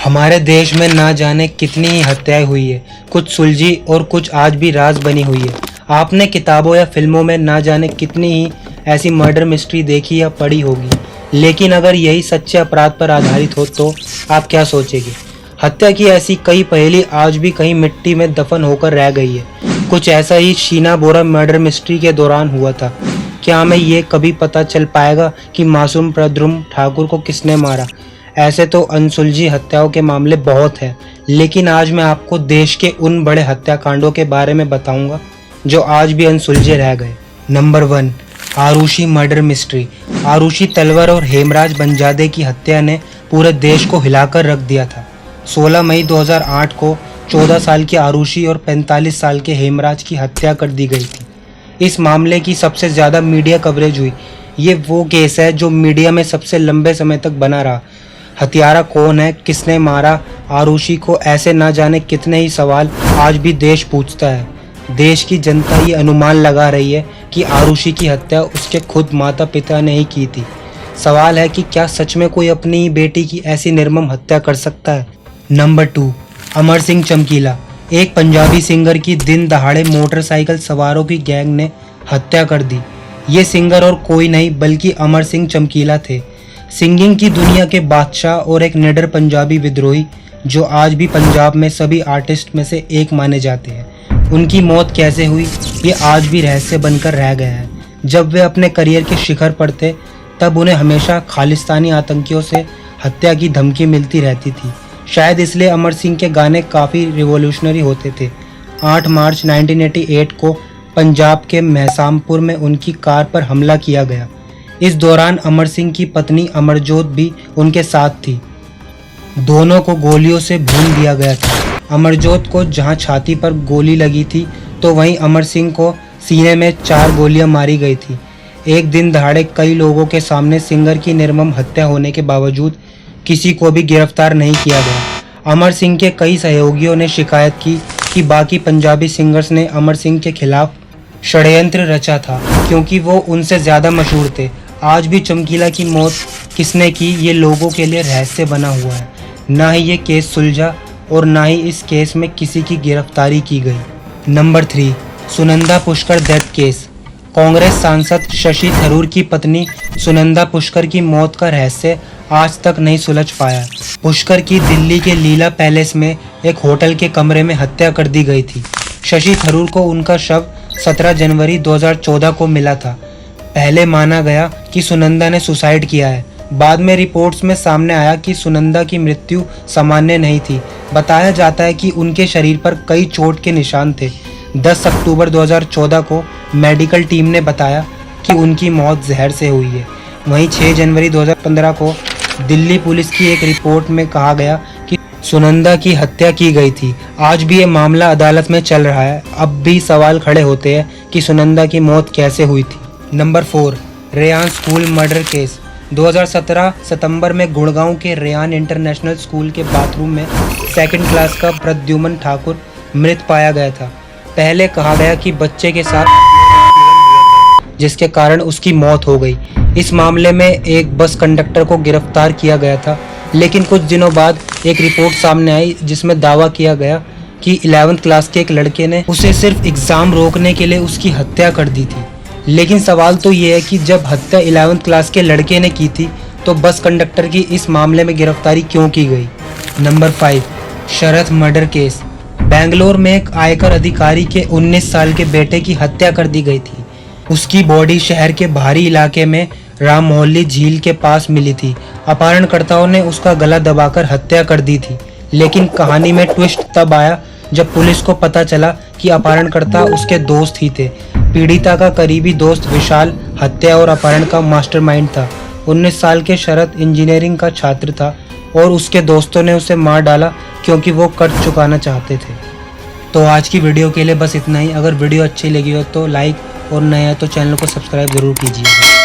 हमारे देश में ना जाने कितनी ही हत्याएं हुई है, कुछ सुलझी और कुछ आज भी राज बनी हुई है। आपने किताबों या फिल्मों में ना जाने कितनी ही ऐसी मर्डर मिस्ट्री देखी या पढ़ी होगी, लेकिन अगर यही सच्चे अपराध पर आधारित हो तो आप क्या सोचेंगे? हत्या की ऐसी कई पहेली आज भी कहीं मिट्टी में दफन होकर रह गई है। कुछ ऐसा ही शीना बोरा मर्डर मिस्ट्री के दौरान हुआ था। क्या हमें ये कभी पता चल पाएगा कि मासूम प्रद्युम्न ठाकुर को किसने मारा? ऐसे तो अनसुलझी हत्याओं के मामले बहुत हैं, लेकिन आज मैं आपको देश के उन बड़े हत्याकांडों के बारे में बताऊंगा जो आज भी अनसुलझे रह गए। Number 1, Aarushi murder mystery. Aarushi Talwar और हेमराज बंजादे की हत्या ने पूरे देश को हिलाकर रख दिया था। 16 मई 2008 को 14 साल की आरुषि और 45 साल के हेमराज की हत्या कर दी गई थी। इस मामले की सबसे ज़्यादा मीडिया कवरेज हुई। ये वो केस है जो मीडिया में सबसे लंबे समय तक बना रहा। हत्यारा कौन है, किसने मारा आरुषि को, ऐसे ना जाने कितने ही सवाल आज भी देश पूछता है। देश की जनता ये अनुमान लगा रही है कि आरुषि की हत्या उसके खुद माता पिता ने ही की थी। सवाल है कि क्या सच में कोई अपनी बेटी की ऐसी निर्मम हत्या कर सकता है? नंबर 2, अमर सिंह चमकीला। एक पंजाबी सिंगर की दिन दहाड़े मोटरसाइकिल सवारों की गैंग ने हत्या कर दी। ये सिंगर और कोई नहीं बल्कि अमर सिंह चमकीला थे, सिंगिंग की दुनिया के बादशाह और एक निडर पंजाबी विद्रोही जो आज भी पंजाब में सभी आर्टिस्ट में से एक माने जाते हैं। उनकी मौत कैसे हुई ये आज भी रहस्य बनकर रह गया है। जब वे अपने करियर के शिखर पर थे तब उन्हें हमेशा खालिस्तानी आतंकियों से हत्या की धमकी मिलती रहती थी। शायद इसलिए अमर सिंह के गाने काफ़ी रिवॉल्यूशनरी होते थे। 8 मार्च 1988 को पंजाब के महसामपुर में उनकी कार पर हमला किया गया। इस दौरान अमर सिंह की पत्नी अमरजोत भी उनके साथ थी। दोनों को गोलियों से भून दिया गया था। अमरजोत को जहां छाती पर गोली लगी थी तो वहीं अमर सिंह को सीने में 4 गोलियां मारी गई थी। एक दिन दहाड़े कई लोगों के सामने सिंगर की निर्मम हत्या होने के बावजूद किसी को भी गिरफ्तार नहीं किया गया। अमर सिंह के कई सहयोगियों ने शिकायत की कि बाकी पंजाबी सिंगर्स ने अमर सिंह के खिलाफ षड्यंत्र रचा था क्योंकि वो उनसे ज़्यादा मशहूर थे। आज भी चमकीला की मौत किसने की ये लोगों के लिए रहस्य बना हुआ है। ना ही ये केस सुलझा और ना ही इस केस में किसी की गिरफ्तारी की गई। Number 3, Sunanda Pushkar death case. Congress सांसद शशि थरूर की पत्नी सुनंदा पुष्कर की मौत का रहस्य आज तक नहीं सुलझ पाया। पुष्कर की दिल्ली के लीला पैलेस में एक होटल के कमरे में हत्या कर दी गई थी। शशि थरूर को उनका शव 17 जनवरी 2014 को मिला था। पहले माना गया कि सुनंदा ने सुसाइड किया है। बाद में रिपोर्ट्स में सामने आया कि सुनंदा की मृत्यु सामान्य नहीं थी। बताया जाता है कि उनके शरीर पर कई चोट के निशान थे। 10 अक्टूबर 2014 को मेडिकल टीम ने बताया कि उनकी मौत जहर से हुई है। वहीं 6 जनवरी 2015 को दिल्ली पुलिस की एक रिपोर्ट में कहा गया कि सुनंदा की हत्या की गई थी। आज भी ये मामला अदालत में चल रहा है। अब भी सवाल खड़े होते हैं कि सुनंदा की मौत कैसे हुई थी। Number 4, Ryan school murder case. 2017 सितंबर में गुड़गांव के रेयान इंटरनेशनल स्कूल के बाथरूम में 2nd क्लास का प्रद्युम्न ठाकुर मृत पाया गया था। पहले कहा गया कि बच्चे के साथ जिसके कारण उसकी मौत हो गई। इस मामले में एक बस कंडक्टर को गिरफ्तार किया गया था, लेकिन कुछ दिनों बाद एक रिपोर्ट सामने आई जिसमें दावा किया गया कि 11th क्लास के एक लड़के ने उसे सिर्फ एग्ज़ाम रोकने के लिए उसकी हत्या कर दी थी। लेकिन सवाल तो ये है कि जब हत्या 11th क्लास के लड़के ने की थी तो बस कंडक्टर की इस मामले में गिरफ्तारी क्यों की गई? Number 5, Sharath murder case. Bangalore में एक आयकर अधिकारी के 19 साल के बेटे की हत्या कर दी गई थी। उसकी बॉडी शहर के बाहरी इलाके में राममोहल्ली झील के पास मिली थी। अपहरणकर्ताओं ने उसका गला दबाकर हत्या कर दी थी, लेकिन कहानी में ट्विस्ट तब आया जब पुलिस को पता चला कि अपहरणकर्ता उसके दोस्त ही थे। पीड़िता का करीबी दोस्त विशाल हत्या और अपहरण का मास्टरमाइंड था। 19 साल के शरद इंजीनियरिंग का छात्र था और उसके दोस्तों ने उसे मार डाला क्योंकि वो कर्ज चुकाना चाहते थे। तो आज की वीडियो के लिए बस इतना ही। अगर वीडियो अच्छी लगी हो तो लाइक और नया है तो चैनल को सब्सक्राइब ज़रूर कीजिएगा।